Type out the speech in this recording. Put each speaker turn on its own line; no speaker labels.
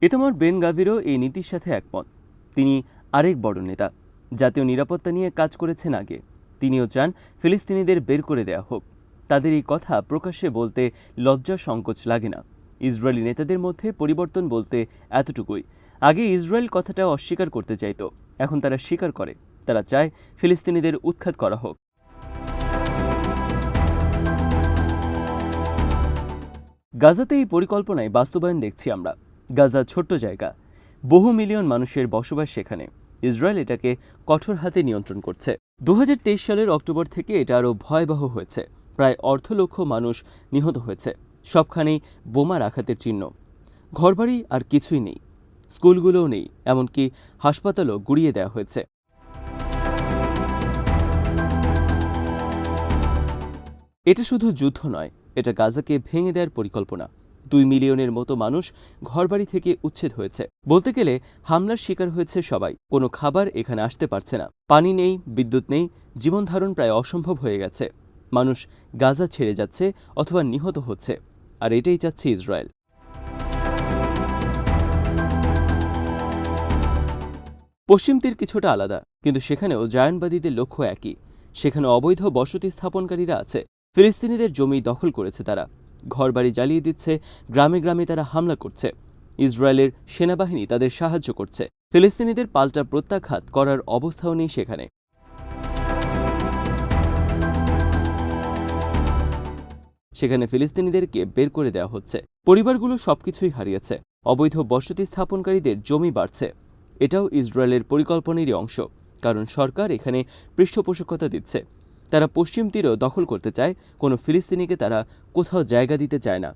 Itamar Ben গাভিরও এই নীতির সাথে একমত। তিনি আরেক বড় নেতা, জাতীয় নিরাপত্তা নিয়ে কাজ করেছেন আগে। তিনিও চান ফিলিস্তিনিদের বের করে দেয়া হোক। তাদের এই কথা প্রকাশ্যে বলতে লজ্জা সংকোচ লাগে না। ইসরায়েলি নেতাদের মধ্যে পরিবর্তন বলতে এতটুকুই। আগে ইসরায়েল কথাটা অস্বীকার করতে চাইতো, এখন তারা স্বীকার করে। তারা চায় ফিলিস্তিনিদের উৎখাত করা হোক। গাজাতে এই পরিকল্পনায় বাস্তবায়ন দেখছি আমরা। গাজা ছোট্ট জায়গা, বহু মিলিয়ন মানুষের বসবাস সেখানে। ইসরায়েল এটাকে কঠোর হাতে নিয়ন্ত্রণ করছে। 2023 সালের অক্টোবর থেকে এটা আরও ভয়াবহ হয়েছে। প্রায় অর্ধলক্ষ মানুষ নিহত হয়েছে। সবখানেই বোমার আঘাতের চিহ্ন। ঘরবাড়ি আর কিছুই নেই, স্কুলগুলোও নেই, এমনকি হাসপাতালও গুড়িয়ে দেওয়া হয়েছে। এটা শুধু যুদ্ধ নয়, এটা গাজাকে ভেঙে দেওয়ার পরিকল্পনা। 2 মিলিয়নের মতো মানুষ ঘরবাড়ি থেকে উচ্ছেদ হয়েছে। বলতে গেলে হামলার শিকার হয়েছে সবাই। কোনো খাবার এখানে আসতে পারছে না, পানি নেই, বিদ্যুৎ নেই, জীবনধারণ প্রায় অসম্ভব হয়ে গেছে। মানুষ গাজা ছেড়ে যাচ্ছে অথবা নিহত হচ্ছে, আর এটাই চাচ্ছে ইসরায়েল। পশ্চিম তীর কিছুটা আলাদা, কিন্তু সেখানেও জায়নবাদীদের লক্ষ্য একই। সেখানে অবৈধ বসতি স্থাপনকারীরা আছে। ফিলিস্তিনিদের জমি দখল করেছে তারা, ঘরবাড়ি জ্বালিয়ে দিচ্ছে, গ্রামে গ্রামে তারা হামলা করছে। ইসরায়েলের সেনাবাহিনী তাদের সাহায্য করছে। ফিলিস্তিনিদের পাল্টা প্রত্যাঘাত করার অবস্থাও নেই সেখানে। সেখানে ফিলিস্তিনিদেরকে বের করে দেওয়া হচ্ছে। পরিবারগুলো সবকিছুই হারিয়েছে। অবৈধ বসতি স্থাপনকারীদের জমি বাড়ছে। এটাও ইসরায়েলের পরিকল্পনারই অংশ, কারণ সরকার এখানে পৃষ্ঠপোষকতা দিচ্ছে। তারা পশ্চিম তীরও দখল করতে চায়। কোনো ফিলিস্তিনিকে তারা কোথাও জায়গা দিতে চায় না।